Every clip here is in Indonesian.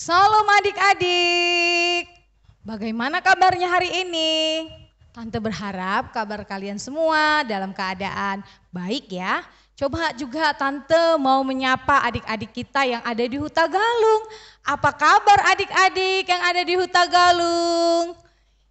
Salam adik-adik, bagaimana kabarnya hari ini? Tante berharap kabar kalian semua dalam keadaan baik ya. Coba juga Tante mau menyapa adik-adik kita yang ada di Huta Galung. Apa kabar adik-adik yang ada di Huta Galung?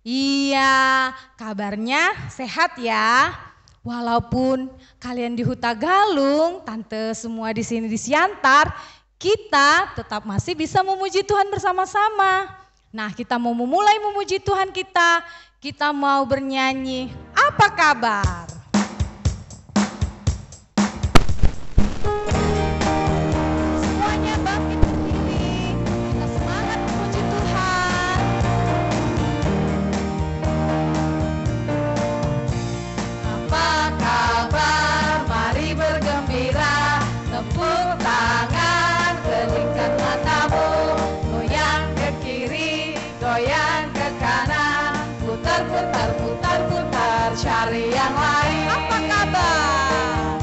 Iya, kabarnya sehat ya. Walaupun kalian di Huta Galung, Tante semua di sini di Siantar, kita tetap masih bisa memuji Tuhan bersama-sama. Nah, kita mau memulai memuji Tuhan kita mau bernyanyi. Apa kabar? Semuanya bangkit berdiri, kita semangat memuji Tuhan. Apa kabar? Mari bergembira, tepuk tangan, kelingkan matamu, goyang ke kiri, goyang ke kanan, putar, putar, putar, putar, cari yang lain. Apa kabar?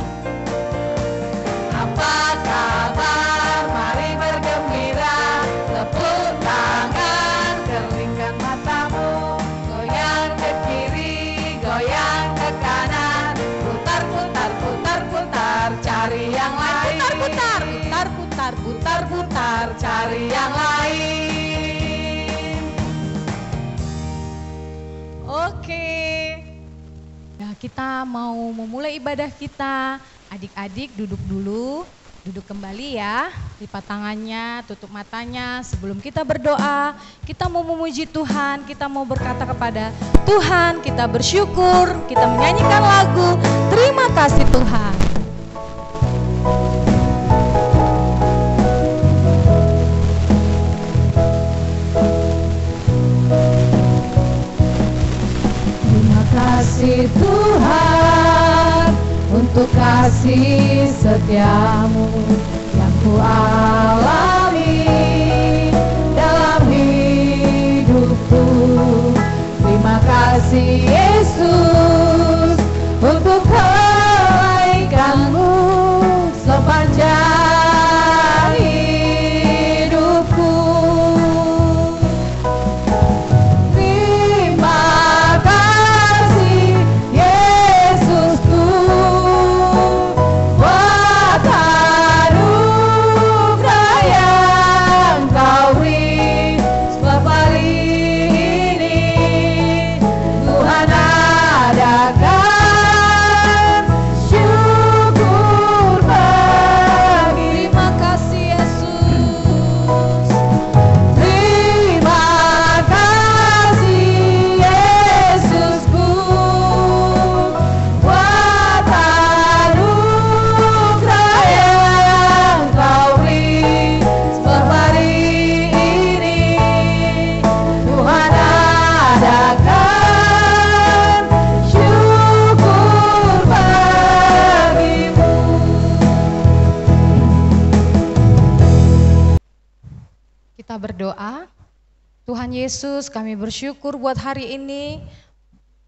Apa kabar? Mari bergembira, tepuk tangan, kelingkan matamu, goyang ke kiri, goyang ke kanan, putar, putar, putar, putar, cari yang lain. Putar, putar, putar, putar, putar, putar, cari yang lain. Oke. Nah, kita mau memulai ibadah kita. Adik-adik duduk dulu, duduk kembali ya. Lipat tangannya, tutup matanya. Sebelum kita berdoa, kita mau memuji Tuhan, kita mau berkata kepada Tuhan, kita bersyukur, kita menyanyikan lagu Terima Kasih Tuhan. Terima kasih Tuhan untuk kasih setiamu yang ku alami dalam hidupku. Terima kasih Yesus untuk kebaikanmu sepanjang hidupku. Terima kasih Yesusku buat anugerah yang Kau beri. Sebab hari ini Tuhan adakan syukur bagi. Terima kasih Yesus. Terima kasih Yesusku buat anugerah yang Kau beri. Sebab hari ini Tuhan adakan syukur bagimu. Kita berdoa. Tuhan Yesus, kami bersyukur buat hari ini,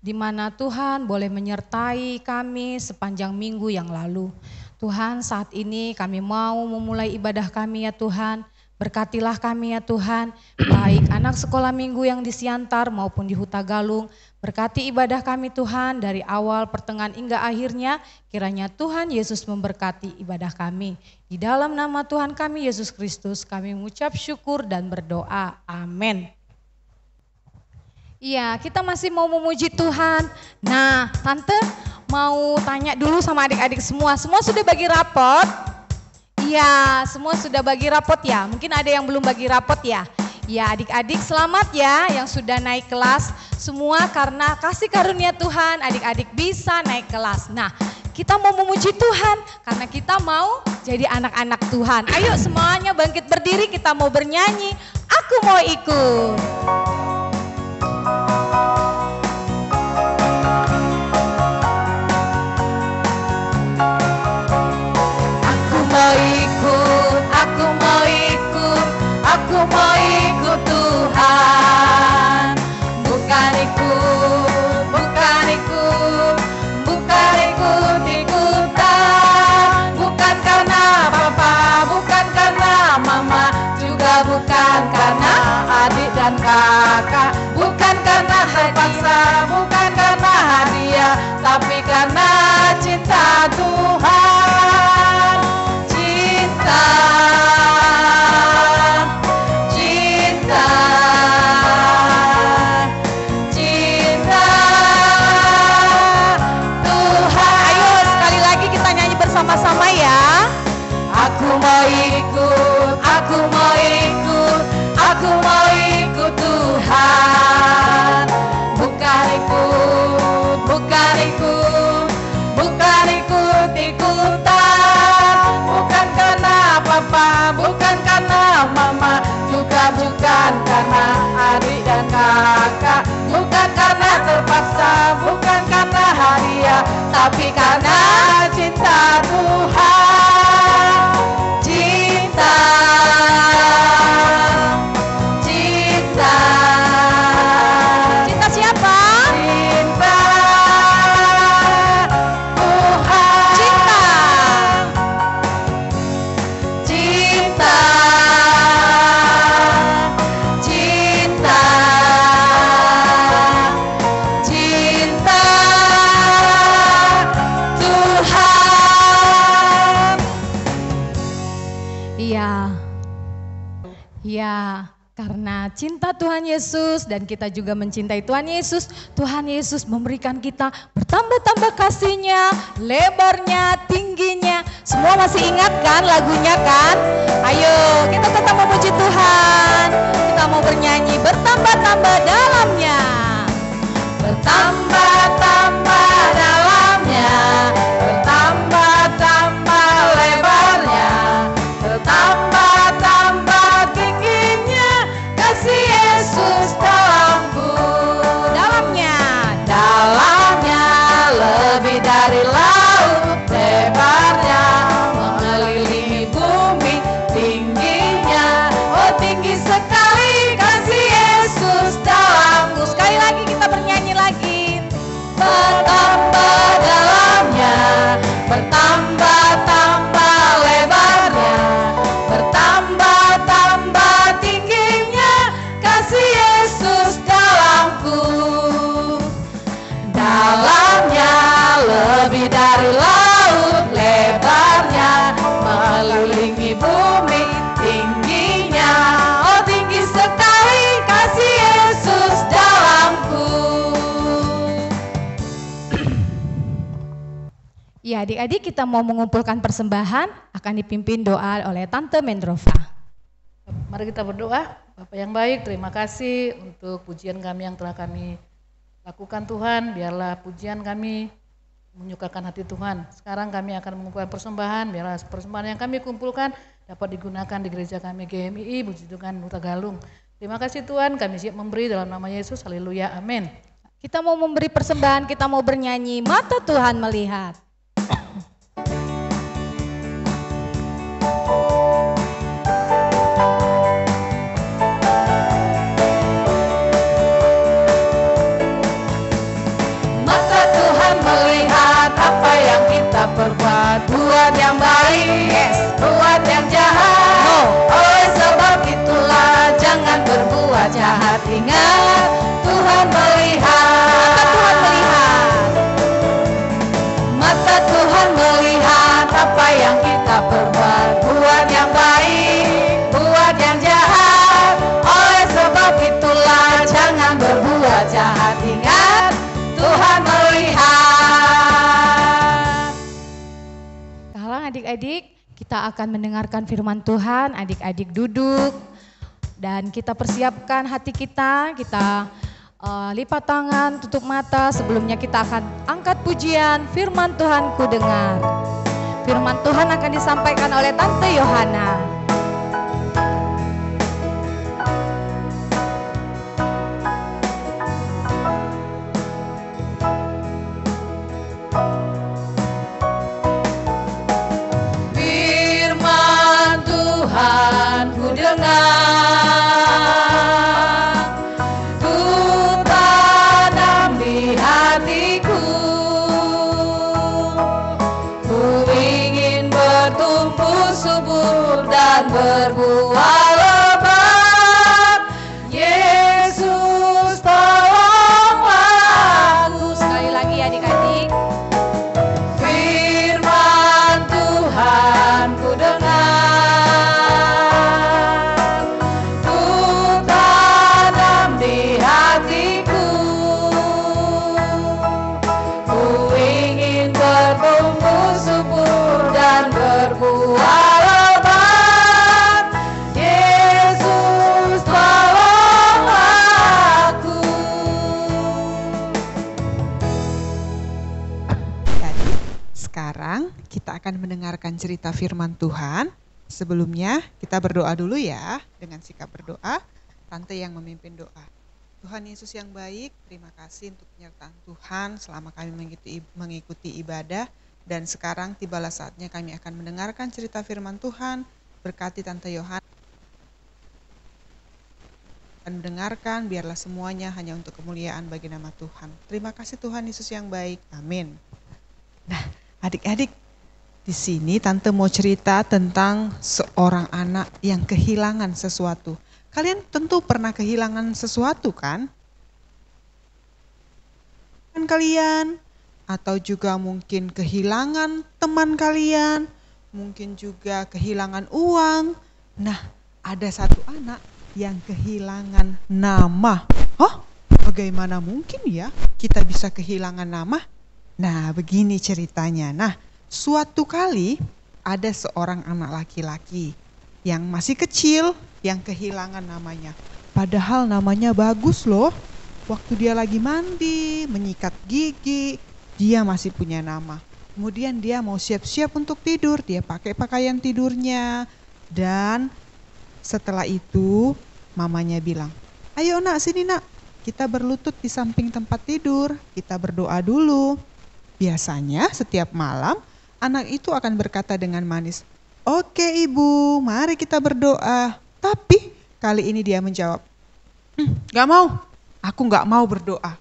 di mana Tuhan boleh menyertai kami sepanjang minggu yang lalu. Tuhan, saat ini kami mau memulai ibadah kami ya Tuhan. Berkatilah kami ya Tuhan, baik anak sekolah minggu yang di Siantar maupun di Huta Galung. Berkati ibadah kami Tuhan dari awal, pertengahan hingga akhirnya. Kiranya Tuhan Yesus memberkati ibadah kami. Di dalam nama Tuhan kami Yesus Kristus kami mengucap syukur dan berdoa. Amin. Iya, kita masih mau memuji Tuhan. Nah, Tante mau tanya dulu sama adik-adik semua. Semua sudah bagi rapot? Iya, semua sudah bagi rapot ya. Mungkin ada yang belum bagi rapot ya. Ya, adik-adik selamat ya yang sudah naik kelas. Semua karena kasih karunia Tuhan, adik-adik bisa naik kelas. Nah, kita mau memuji Tuhan karena kita mau jadi anak-anak Tuhan. Ayo semuanya bangkit berdiri, kita mau bernyanyi. Aku mau ikut. Aku mau ikut, aku mau ikut, aku mau ikut Tuhan. Bukan ikut, bukan ikut, bukan ikut-ikutan. Bukan karena papa, bukan karena mama, juga bukan karena kakak. Bukan karena terpaksa, bukan karena hadiah, tapi karena cinta Tuhan. Cinta, cinta, cinta Tuhan. Ayo sekali lagi kita nyanyi bersama-sama ya. Aku mau ikut, aku mau ikut, aku mau ikut Tuhan. Bukan ikut, bukan ikut, bukan ikut-ikutan. Bukan karena papa, bukan karena mama, juga bukan karena adik dan kakak. Bukan karena terpaksa, bukan karena hadiah, tapi karena cinta Tuhan. Cinta, cinta, Cinta siapa? cinta Tuhan. Cinta. Cinta, cinta, cinta Tuhan. Iya. Iya, karena cinta Tuhan Yesus dan kita juga mencintai Tuhan Yesus, Tuhan Yesus memberikan kita bertambah-tambah kasihnya, lebarnya, tingginya. Semua masih ingat kan lagunya kan? Ayo kita tetap memuji Tuhan. Kita mau bernyanyi bertambah-tambah dalamnya. Bertambah-tambah dalamnya, bertambah-tambah lebarnya, bertambah-tambah tingginya kasih Yesus dalamku. Dalamnya. Dalamnya lebih dari laut, lebarnya mengelilingi bumi, tingginya, oh tinggi sekali kasih Yesus dalamku. Sekali lagi kita bernyanyi lagi. Bertambah dalamnya, bertambah-tambah lebarnya, bertambah-tambah tingginya kasih Yesus dalamku. Dalamnya lebih dari laut, lebarnya mengelilingi bumi, tingginya, oh tinggi sekali kasih Yesus dalamku. Ya adik-adik kita mau mengumpulkan persembahan akan dipimpin doa oleh Tante Mendrova. Mari kita berdoa. Bapak yang baik, terima kasih untuk pujian kami yang telah kami lakukan Tuhan. Biarlah pujian kami menyukakan hati Tuhan. Sekarang kami akan mengumpulkan persembahan. Biarlah persembahan yang kami kumpulkan dapat digunakan di gereja kami GMI Puji Tuhan Nusa Galung. Terima kasih Tuhan, kami siap memberi dalam nama Yesus. Haleluya, amin. Kita mau memberi persembahan, kita mau bernyanyi mata Tuhan melihat. Mata Tuhan melihat apa yang kita perbuat, buat yang baik, buat yang jahat. Oleh sebab itulah jangan berbuat jahat. Ingat Tuhan melihat. Mata Tuhan melihat. Mata Tuhan melihat apa yang kita perbuat, buat yang baik, buat yang jahat. Oleh sebab itulah jangan berbuat jahat. Ingat Tuhan melihat. Sekarang adik-adik kita akan mendengarkan firman Tuhan. Adik-adik duduk dan kita persiapkan hati kita. Kita lipat tangan, tutup mata. Sebelumnya kita akan angkat pujian firman Tuhan ku dengar. Firman Tuhan akan disampaikan oleh Tante Yohana. Firman Tuhan ku dengar, ku tanam di hatiku. Ku ingin bertumbuh subur dan berbuah lebat. Yesus kita akan mendengarkan cerita firman Tuhan. Sebelumnya kita berdoa dulu ya, dengan sikap berdoa. Tante yang memimpin doa. Tuhan Yesus yang baik, terima kasih untuk penyertaan Tuhan selama kami mengikuti ibadah. Dan sekarang tibalah saatnya kami akan mendengarkan cerita firman Tuhan. Berkati Tante Yohan. Dan mendengarkan, biarlah semuanya hanya untuk kemuliaan bagi nama Tuhan. Terima kasih Tuhan Yesus yang baik. Amin. Nah, adik-adik, di sini Tante mau cerita tentang seorang anak yang kehilangan sesuatu. Kalian tentu pernah kehilangan sesuatu kan? Kalian, atau juga mungkin kehilangan teman kalian, mungkin juga kehilangan uang. Nah, ada satu anak yang kehilangan nama. Oh, bagaimana mungkin ya kita bisa kehilangan nama? Nah, begini ceritanya. Nah, suatu kali ada seorang anak laki-laki yang masih kecil yang kehilangan namanya. Padahal namanya bagus loh. Waktu dia lagi mandi, menyikat gigi, dia masih punya nama. Kemudian dia mau siap-siap untuk tidur, dia pakai pakaian tidurnya. Dan setelah itu mamanya bilang, ayo nak, sini nak, kita berlutut di samping tempat tidur, kita berdoa dulu. Biasanya setiap malam anak itu akan berkata dengan manis, oke ibu, mari kita berdoa. Tapi kali ini dia menjawab, gak mau, aku gak mau berdoa.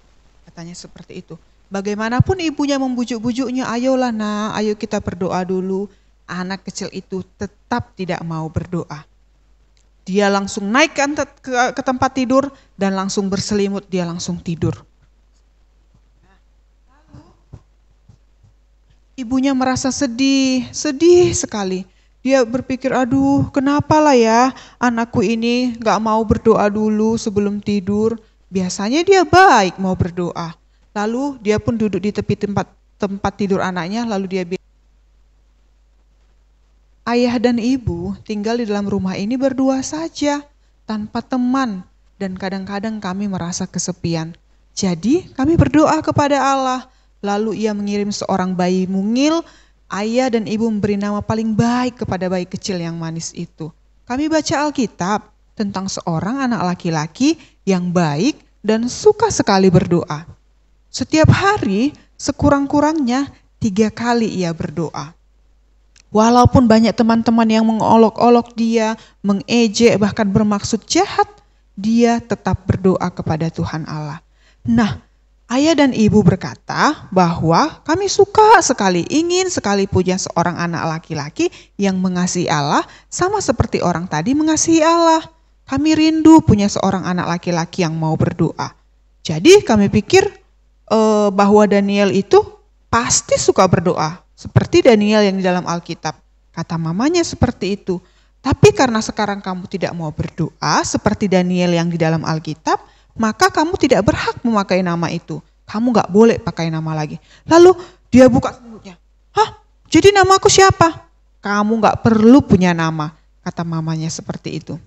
Katanya seperti itu. Bagaimanapun ibunya membujuk-bujuknya, ayolah nak, ayo kita berdoa dulu. Anak kecil itu tetap tidak mau berdoa. Dia langsung naik ke tempat tidur dan langsung berselimut, dia langsung tidur. Ibunya merasa sedih sekali. Dia berpikir, aduh kenapa lah ya anakku ini gak mau berdoa dulu sebelum tidur. Biasanya dia baik mau berdoa. Lalu dia pun duduk di tepi tempat tidur anaknya, lalu dia bilang, ayah dan ibu tinggal di dalam rumah ini berdua saja, tanpa teman, dan kadang-kadang kami merasa kesepian. Jadi kami berdoa kepada Allah, lalu ia mengirim seorang bayi mungil. Ayah dan ibu memberi nama paling baik kepada bayi kecil yang manis itu. Kami baca Alkitab tentang seorang anak laki-laki yang baik dan suka sekali berdoa. Setiap hari sekurang-kurangnya 3 kali ia berdoa. Walaupun banyak teman-teman yang mengolok-olok dia, mengejek, bahkan bermaksud jahat, dia tetap berdoa kepada Tuhan Allah. Nah, ayah dan ibu berkata bahwa kami suka sekali, ingin sekali punya seorang anak laki-laki yang mengasihi Allah sama seperti orang tadi mengasihi Allah. Kami rindu punya seorang anak laki-laki yang mau berdoa. Jadi kami pikir bahwa Daniel itu pasti suka berdoa. Seperti Daniel yang di dalam Alkitab. Kata mamanya seperti itu. Tapi karena sekarang kamu tidak mau berdoa seperti Daniel yang di dalam Alkitab, maka kamu tidak berhak memakai nama itu. Kamu gak boleh pakai nama lagi. Lalu dia buka selimutnya. Hah? Jadi namaku siapa? Kamu gak perlu punya nama. Kata mamanya seperti itu.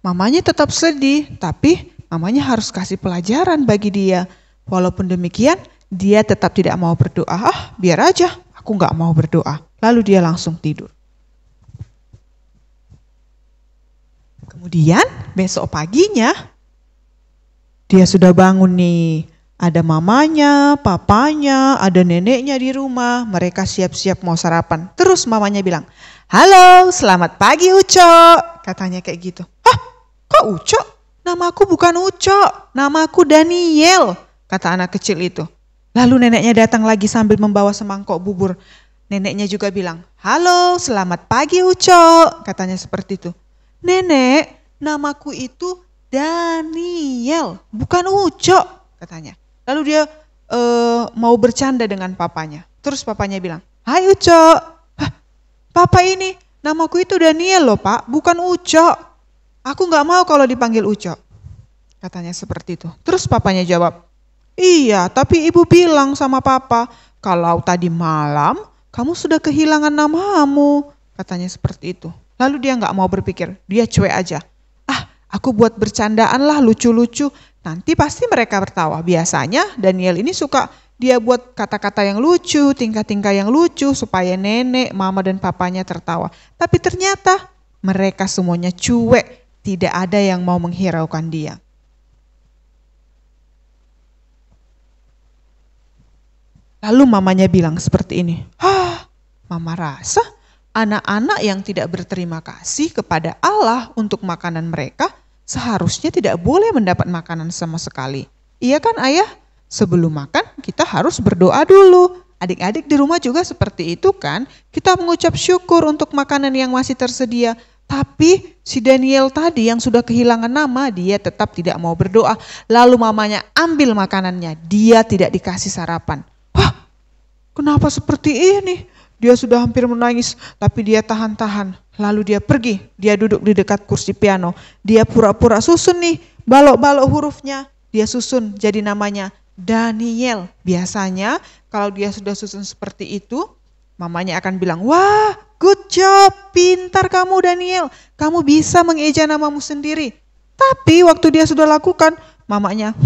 Mamanya tetap sedih, tapi mamanya harus kasih pelajaran bagi dia. Walaupun demikian, dia tetap tidak mau berdoa. Biar aja, aku gak mau berdoa. Lalu dia langsung tidur. Kemudian besok paginya, dia sudah bangun nih. Ada mamanya, papanya, ada neneknya di rumah. Mereka siap-siap mau sarapan. Terus mamanya bilang, halo, selamat pagi Uco. Katanya kayak gitu. Hah, kok Uco? Namaku bukan Uco, namaku Daniel. Kata anak kecil itu. Lalu neneknya datang lagi sambil membawa semangkok bubur. Neneknya juga bilang, halo selamat pagi Uco. Katanya seperti itu. Nenek, namaku itu Daniel, bukan Uco. Katanya. Lalu dia mau bercanda dengan papanya. Terus papanya bilang, hai Uco. Hah, papa ini namaku itu Daniel loh pak, bukan Uco. Aku gak mau kalau dipanggil Uco. Katanya seperti itu. Terus papanya jawab, iya, tapi ibu bilang sama papa, kalau tadi malam kamu sudah kehilangan namamu. Katanya seperti itu. Lalu dia gak mau berpikir, dia cuek aja. Aku buat bercandaan lah, lucu-lucu. Nanti pasti mereka tertawa. Biasanya Daniel ini suka Dia buat kata-kata yang lucu, tingkah-tingkah yang lucu supaya nenek, mama dan papanya tertawa. Tapi ternyata mereka semuanya cuek, tidak ada yang mau menghiraukan dia. Lalu mamanya bilang seperti ini, mama rasa anak-anak yang tidak berterima kasih kepada Allah untuk makanan mereka seharusnya tidak boleh mendapat makanan sama sekali. Iya kan ayah? Sebelum makan kita harus berdoa dulu. Adik-adik di rumah juga seperti itu kan? Kita mengucap syukur untuk makanan yang masih tersedia. Tapi si Daniel tadi yang sudah kehilangan nama, dia tetap tidak mau berdoa. Lalu mamanya ambil makanannya, dia tidak dikasih sarapan. Kenapa seperti ini? Dia sudah hampir menangis, tapi dia tahan-tahan. Lalu dia pergi, dia duduk di dekat kursi piano. Dia pura-pura susun nih, balok-balok hurufnya. Dia susun jadi namanya Daniel. Biasanya kalau dia sudah susun seperti itu, mamanya akan bilang, wah good job, pintar kamu Daniel. Kamu bisa mengeja namamu sendiri. Tapi waktu dia sudah lakukan, mamanya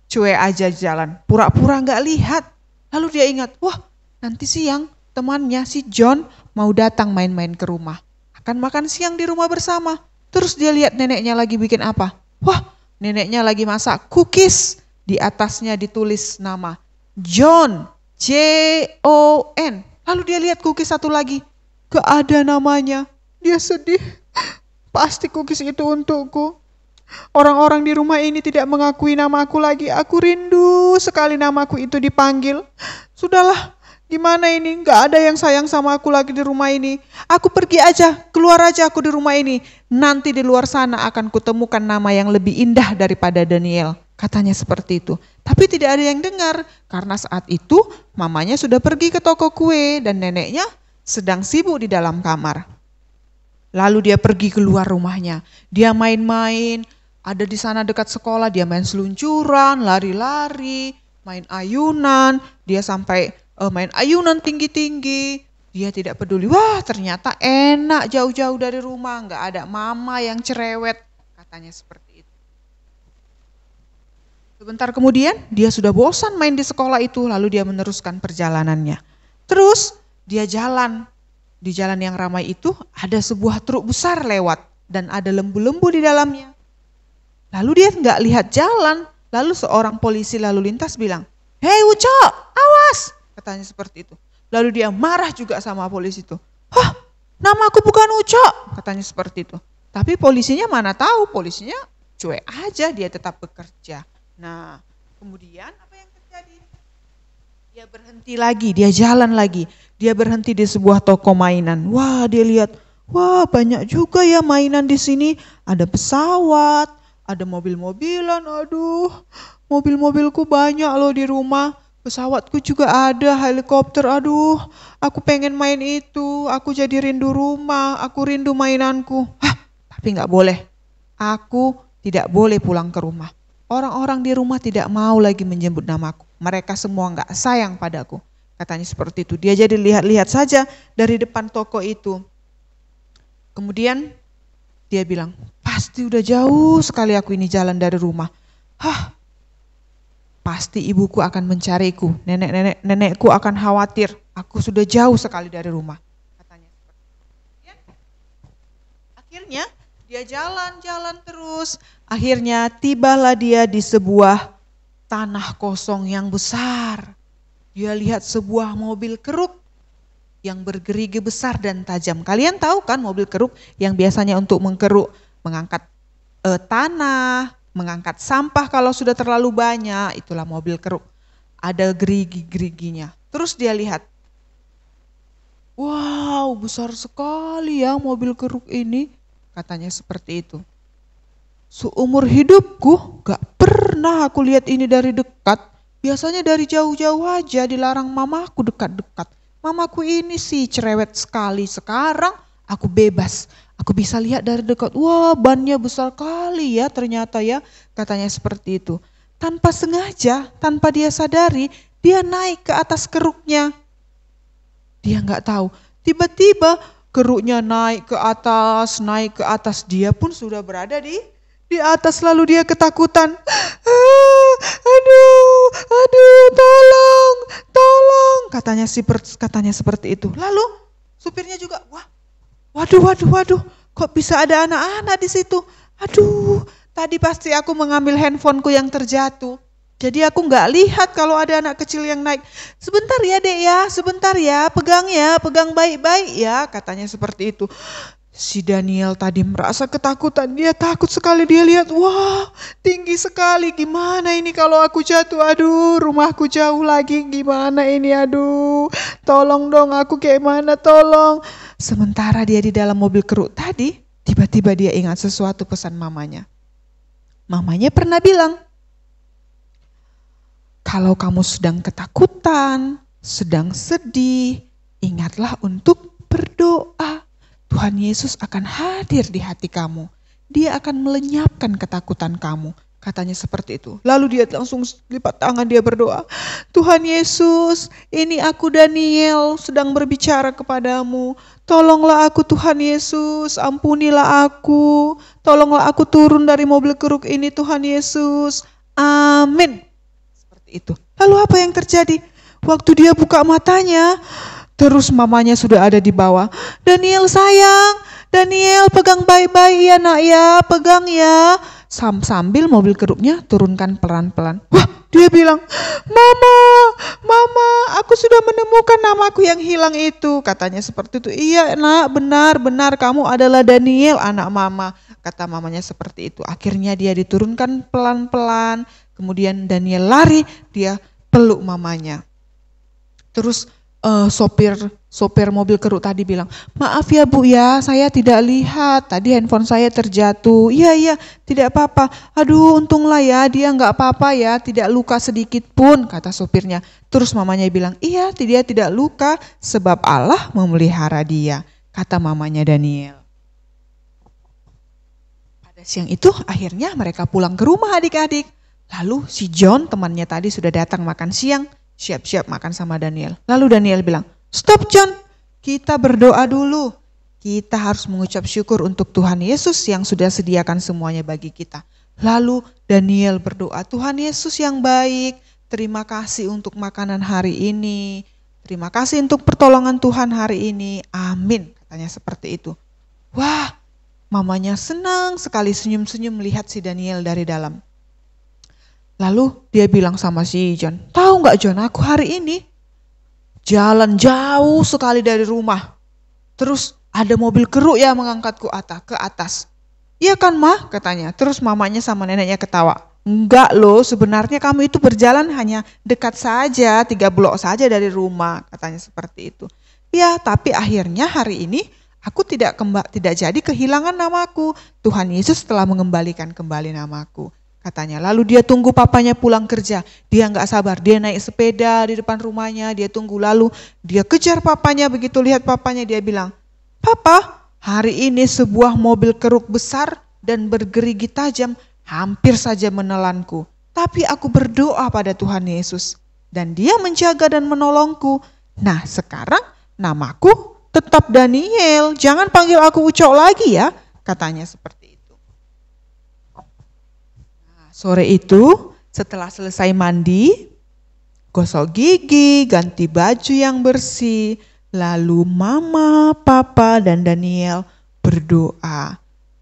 cuek aja jalan, pura-pura gak lihat. Lalu dia ingat, wah nanti siang temannya si John mau datang main-main ke rumah. Akan makan siang di rumah bersama. Terus dia lihat neneknya lagi bikin apa. Wah neneknya lagi masak cookies. Di atasnya ditulis nama John, J-O-N. Lalu dia lihat cookies satu lagi, gak ada namanya. Dia sedih, pasti cookies itu untukku. Orang-orang di rumah ini tidak mengakui namaku lagi. Aku rindu sekali namaku itu dipanggil. Sudahlah, gimana ini? Gak ada yang sayang sama aku lagi di rumah ini. Aku pergi aja, keluar aja aku di rumah ini. Nanti di luar sana akan kutemukan nama yang lebih indah daripada Daniel. Katanya seperti itu. Tapi tidak ada yang dengar. Karena saat itu mamanya sudah pergi ke toko kue dan neneknya sedang sibuk di dalam kamar. Lalu dia pergi keluar rumahnya. Dia main-main. Ada di sana dekat sekolah. Dia main seluncuran, lari-lari, main ayunan. Dia sampai main ayunan tinggi-tinggi. Dia tidak peduli. Wah ternyata enak jauh-jauh dari rumah. Gak ada mama yang cerewet. Katanya seperti itu. Sebentar kemudian dia sudah bosan main di sekolah itu, lalu dia meneruskan perjalanannya. Terus dia jalan, di jalan yang ramai itu ada sebuah truk besar lewat dan ada lembu-lembu di dalamnya. Lalu dia nggak lihat jalan, lalu seorang polisi lalu lintas bilang, "Hei Uco, awas!" Katanya seperti itu. Lalu dia marah juga sama polisi itu. Namaku bukan Uco, katanya seperti itu. Tapi polisinya mana tahu, polisinya cuek aja, dia tetap bekerja. Nah, kemudian apa yang terjadi? Dia berhenti lagi, dia jalan lagi. Dia berhenti di sebuah toko mainan. Wah, dia lihat, wah banyak juga ya mainan di sini. Ada pesawat, ada mobil-mobilan, aduh. Mobil-mobilku banyak loh di rumah. Pesawatku juga ada, helikopter, aduh. Aku pengen main itu, aku jadi rindu rumah, aku rindu mainanku. Tapi gak boleh, aku tidak boleh pulang ke rumah. Orang-orang di rumah tidak mau lagi menyebut namaku. Mereka semua gak sayang padaku. Katanya seperti itu. Dia jadi lihat-lihat saja dari depan toko itu. Kemudian dia bilang, pasti udah jauh sekali aku ini jalan dari rumah. Pasti ibuku akan mencariku. Nenekku akan khawatir. Aku sudah jauh sekali dari rumah. Katanya seperti itu. Akhirnya dia jalan-jalan terus. Akhirnya tibalah dia di sebuah tanah kosong yang besar. Dia lihat sebuah mobil keruk yang bergerigi besar dan tajam. Kalian tahu kan mobil keruk yang biasanya untuk mengkeruk, mengangkat tanah, mengangkat sampah kalau sudah terlalu banyak, itulah mobil keruk. Ada gerigi-geriginya. Terus dia lihat, wow besar sekali ya mobil keruk ini. Katanya seperti itu. Seumur hidupku gak pernah aku lihat ini dari dekat. Biasanya dari jauh-jauh aja, dilarang mamaku dekat-dekat. Mamaku ini sih cerewet sekali. Sekarang aku bebas. Aku bisa lihat dari dekat. Wah bannya besar kali ya ternyata ya. Katanya seperti itu. Tanpa sengaja, tanpa dia sadari, dia naik ke atas keruknya. Dia gak tahu. Tiba-tiba keruknya naik ke atas, dia pun sudah berada di atas, lalu dia ketakutan. Aduh, aduh, tolong, katanya seperti itu. Lalu supirnya juga, waduh, kok bisa ada anak-anak di situ? Aduh, tadi pasti aku mengambil handphoneku yang terjatuh. Jadi aku nggak lihat kalau ada anak kecil yang naik. Sebentar ya dek ya, sebentar ya, pegang baik-baik ya, katanya seperti itu. Si Daniel tadi merasa ketakutan, dia takut sekali, dia lihat, wah tinggi sekali, gimana ini kalau aku jatuh, aduh rumahku jauh lagi, gimana ini, aduh tolong dong aku kayak mana, tolong. Sementara dia di dalam mobil keruk tadi, tiba-tiba dia ingat sesuatu pesan mamanya. Mamanya pernah bilang, kalau kamu sedang ketakutan, sedang sedih, ingatlah untuk berdoa. Tuhan Yesus akan hadir di hati kamu. Dia akan melenyapkan ketakutan kamu. Katanya seperti itu. Lalu dia langsung lipat tangan, dia berdoa. Tuhan Yesus, ini aku Daniel sedang berbicara kepadamu. Tolonglah aku Tuhan Yesus, ampunilah aku. Tolonglah aku turun dari mobil keruk ini Tuhan Yesus. Amin. Itu. Lalu apa yang terjadi? Waktu dia buka matanya, terus mamanya sudah ada di bawah. Daniel sayang, Daniel pegang baik-baik ya nak ya, pegang ya. Sambil mobil keruknya turunkan pelan-pelan. Wah, dia bilang, Mama, aku sudah menemukan namaku yang hilang itu. Katanya seperti itu. Iya nak, benar kamu adalah Daniel, anak mama. Kata mamanya seperti itu. Akhirnya dia diturunkan pelan-pelan. Kemudian Daniel lari, dia peluk mamanya. Terus sopir mobil keruk tadi bilang, maaf ya Bu ya, saya tidak lihat, tadi handphone saya terjatuh. Iya, tidak apa-apa. Aduh untunglah ya, dia nggak apa-apa ya, tidak luka sedikit pun, kata sopirnya. Terus mamanya bilang, iya dia tidak luka sebab Allah memelihara dia, kata mamanya Daniel. Pada siang itu akhirnya mereka pulang ke rumah adik-adik. Lalu si John temannya tadi sudah datang makan siang, siap-siap makan sama Daniel. Lalu Daniel bilang, stop John, kita berdoa dulu. Kita harus mengucap syukur untuk Tuhan Yesus yang sudah sediakan semuanya bagi kita. Lalu Daniel berdoa, Tuhan Yesus yang baik, terima kasih untuk makanan hari ini. Terima kasih untuk pertolongan Tuhan hari ini. Amin, katanya seperti itu. Wah, mamanya senang sekali senyum-senyum melihat si Daniel dari dalam. Lalu dia bilang sama si John, tahu nggak John, aku hari ini jalan jauh sekali dari rumah. Terus ada mobil keruk yang mengangkatku ke atas. Iya kan Ma, katanya. Terus mamanya sama neneknya ketawa. Enggak loh, sebenarnya kamu itu berjalan hanya dekat saja, 3 blok saja dari rumah, katanya seperti itu. Ya, tapi akhirnya hari ini aku tidak jadi kehilangan namaku. Tuhan Yesus telah mengembalikan kembali namaku, katanya. Lalu dia tunggu papanya pulang kerja. Dia nggak sabar, dia naik sepeda di depan rumahnya, dia tunggu. Lalu dia kejar papanya, begitu lihat papanya dia bilang, Papa, hari ini sebuah mobil keruk besar dan bergerigi tajam hampir saja menelanku. Tapi aku berdoa pada Tuhan Yesus dan dia menjaga dan menolongku. Nah sekarang namaku tetap Daniel, jangan panggil aku Ucok lagi ya, katanya seperti. Sore itu setelah selesai mandi, gosok gigi, ganti baju yang bersih, lalu Mama, Papa, dan Daniel berdoa.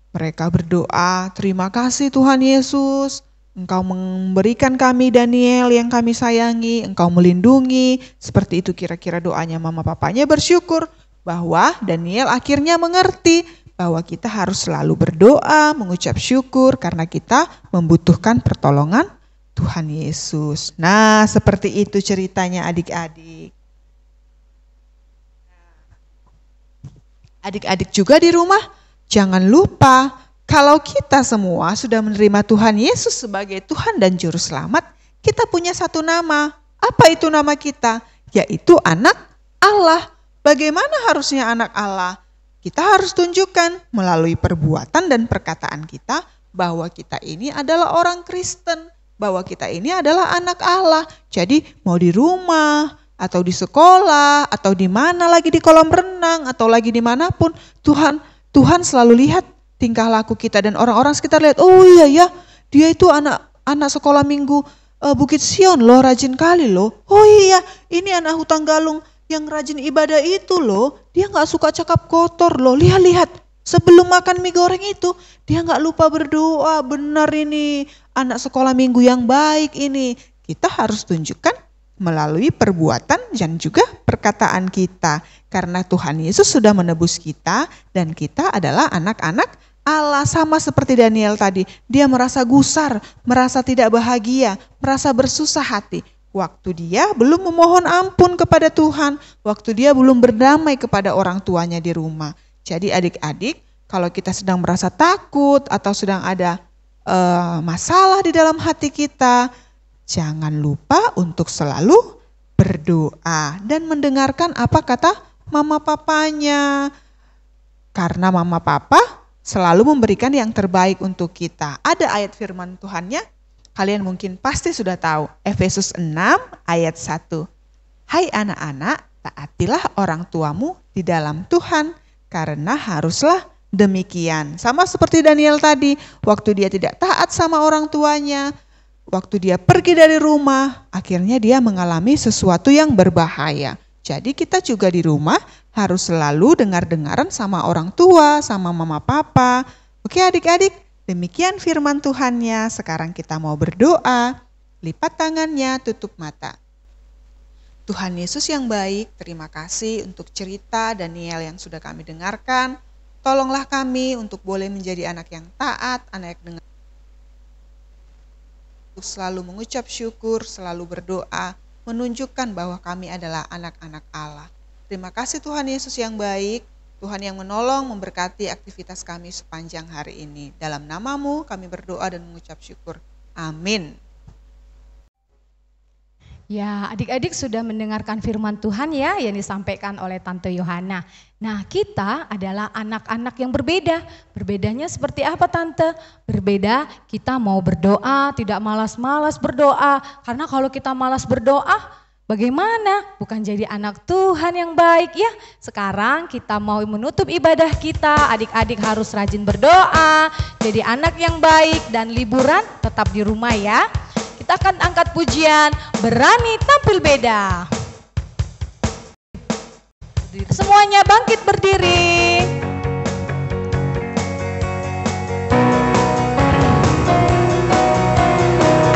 Mereka berdoa, terima kasih Tuhan Yesus, Engkau memberikan kami Daniel yang kami sayangi, Engkau melindungi. Seperti itu kira-kira doanya Mama Papanya, bersyukur bahwa Daniel akhirnya mengerti bahwa kita harus selalu berdoa, mengucap syukur karena kita membutuhkan pertolongan Tuhan Yesus. Nah, seperti itu ceritanya adik-adik. Adik-adik juga di rumah, jangan lupa kalau kita semua sudah menerima Tuhan Yesus sebagai Tuhan dan Juru Selamat, kita punya satu nama. Apa itu nama kita? Yaitu anak Allah. Bagaimana harusnya anak Allah? Kita harus tunjukkan melalui perbuatan dan perkataan kita bahwa kita ini adalah orang Kristen, bahwa kita ini adalah anak Allah. Jadi mau di rumah atau di sekolah atau di mana lagi, di kolam renang atau lagi dimanapun, Tuhan selalu lihat tingkah laku kita dan orang-orang sekitar lihat, oh iya ya, dia itu anak sekolah minggu Bukit Sion loh, rajin kali loh. Oh iya, ini anak hutan galung yang rajin ibadah itu loh. Dia gak suka cakap kotor loh. Lihat-lihat, sebelum makan mie goreng itu, dia gak lupa berdoa. Benar ini, anak sekolah minggu yang baik ini. Kita harus tunjukkan melalui perbuatan dan juga perkataan kita. Karena Tuhan Yesus sudah menebus kita dan kita adalah anak-anak Allah. Sama seperti Daniel tadi, dia merasa gusar, merasa tidak bahagia, merasa bersusah hati. Waktu dia belum memohon ampun kepada Tuhan, waktu dia belum berdamai kepada orang tuanya di rumah. Jadi adik-adik, kalau kita sedang merasa takut atau sedang ada masalah di dalam hati kita, jangan lupa untuk selalu berdoa dan mendengarkan apa kata mama papanya. Karena mama papa selalu memberikan yang terbaik untuk kita. Ada ayat firman Tuhannya, kalian mungkin pasti sudah tahu. Efesus 6 ayat 1. Hai anak-anak, taatilah orang tuamu di dalam Tuhan, karena haruslah demikian. Sama seperti Daniel tadi, waktu dia tidak taat sama orang tuanya, waktu dia pergi dari rumah, akhirnya dia mengalami sesuatu yang berbahaya. Jadi kita juga di rumah harus selalu dengar-dengaran sama orang tua, sama mama papa. Oke adik-adik, demikian firman Tuhannya. Sekarang kita mau berdoa. Lipat tangannya, tutup mata. Tuhan Yesus yang baik, terima kasih untuk cerita Daniel yang sudah kami dengarkan. Tolonglah kami untuk boleh menjadi anak yang taat, anak yang dengar, untuk selalu mengucap syukur, selalu berdoa, menunjukkan bahwa kami adalah anak-anak Allah. Terima kasih Tuhan Yesus yang baik, Tuhan yang menolong, memberkati aktivitas kami sepanjang hari ini. Dalam nama-Mu kami berdoa dan mengucap syukur. Amin. Ya, adik-adik sudah mendengarkan firman Tuhan ya yang disampaikan oleh Tante Yohana. Nah, kita adalah anak-anak yang berbeda. Berbedanya seperti apa Tante? Berbeda, kita mau berdoa, tidak malas-malas berdoa. Karena kalau kita malas berdoa, bagaimana? Bukan jadi anak Tuhan yang baik ya. Sekarang kita mau menutup ibadah kita, adik-adik harus rajin berdoa, jadi anak yang baik dan liburan tetap di rumah ya. Kita akan angkat pujian, berani tampil beda. Semuanya bangkit berdiri.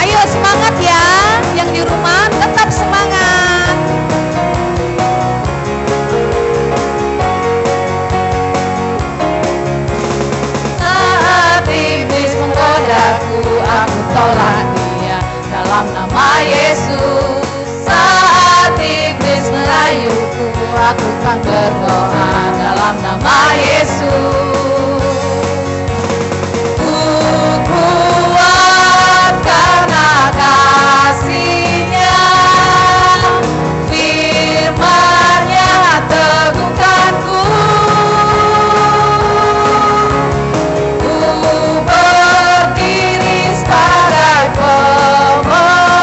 Ayo semangat ya, yang di rumah tetap semangat. Saat iblis menggodaku, aku tolak dia dalam nama Yesus. Saat iblis merayuku, aku kan berdoa dalam nama Yesus. Ku kuat karena kasih-Nya, firman-Nya teguhkanku. Ku berdiri sebagai pemenang,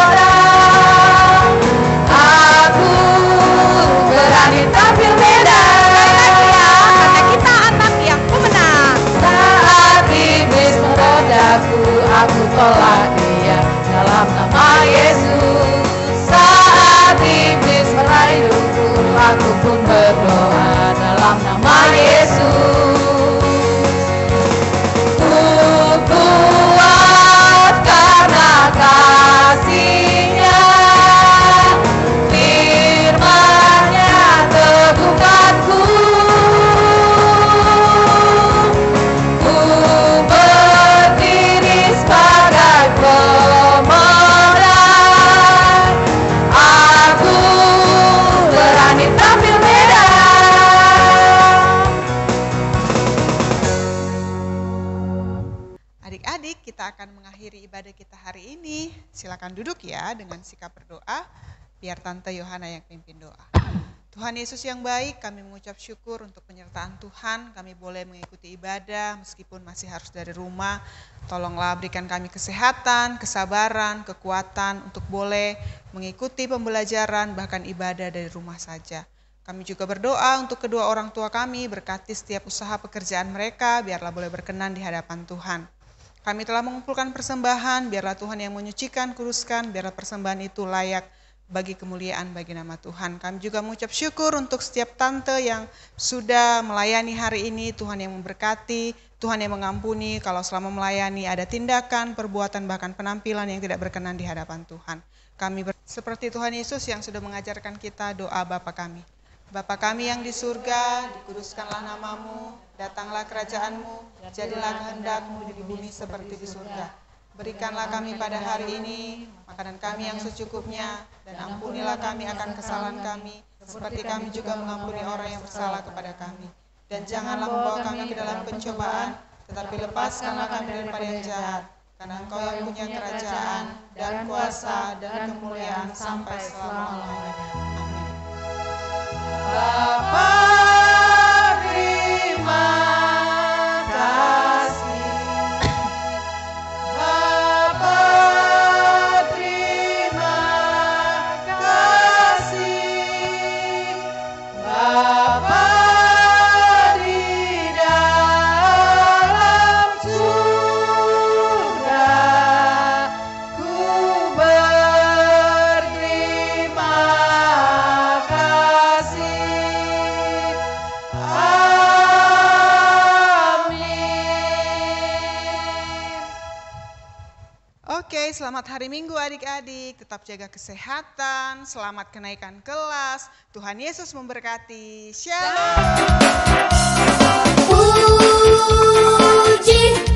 aku berani tampil beda. Karena kita anak yang pemenang. Saat iblis menggodaku, aku tolak dia dalam nama Yesus. Saat iblis merayuku, aku pun berdoa dalam nama Yesus. Ku kuat karena kasih-Nya, firman-Nya teguhkanku. Ku berdiri sebagai pemenang, aku berani tampil beda. Adik-adik, kita akan mengakhiri ibadah kita hari ini. Silakan duduk ya dengan sikap berdoa, biar Tante Yohana yang pimpin doa. Tuhan Yesus yang baik, kami mengucap syukur untuk penyertaan Tuhan. Kami boleh mengikuti ibadah meskipun masih harus dari rumah. Tolonglah berikan kami kesehatan, kesabaran, kekuatan untuk boleh mengikuti pembelajaran bahkan ibadah dari rumah saja. Kami juga berdoa untuk kedua orang tua kami, berkati setiap usaha pekerjaan mereka, biarlah boleh berkenan di hadapan Tuhan. Kami telah mengumpulkan persembahan, biarlah Tuhan yang menyucikan, kuduskan, biarlah persembahan itu layak bagi kemuliaan bagi nama Tuhan. Kami juga mengucap syukur untuk setiap tante yang sudah melayani hari ini, Tuhan yang memberkati, Tuhan yang mengampuni kalau selama melayani ada tindakan, perbuatan, bahkan penampilan yang tidak berkenan di hadapan Tuhan. Kami seperti Tuhan Yesus yang sudah mengajarkan kita doa Bapa kami. Bapa kami yang di surga, dikuduskanlah namamu, datanglah kerajaanmu, jadilah kehendak-mu di bumi seperti di surga. Berikanlah kami pada hari ini makanan kami yang secukupnya, dan ampunilah kami akan kesalahan kami, seperti kami juga mengampuni orang yang bersalah kepada kami. Dan janganlah membawa kami ke dalam pencobaan, tetapi lepaskanlah kami daripada yang jahat. Karena Engkau yang punya kerajaan, dan kuasa, dan kemuliaan sampai selama-lamanya. Amin. Bapa, terima kasih. Bapa, terima kasih. Bapa di dalam surga, ku berterima kasih. Oke, selamat hari Minggu adik-adik, tetap jaga kesehatan, selamat kenaikan kelas, Tuhan Yesus memberkati. Shalom. Puji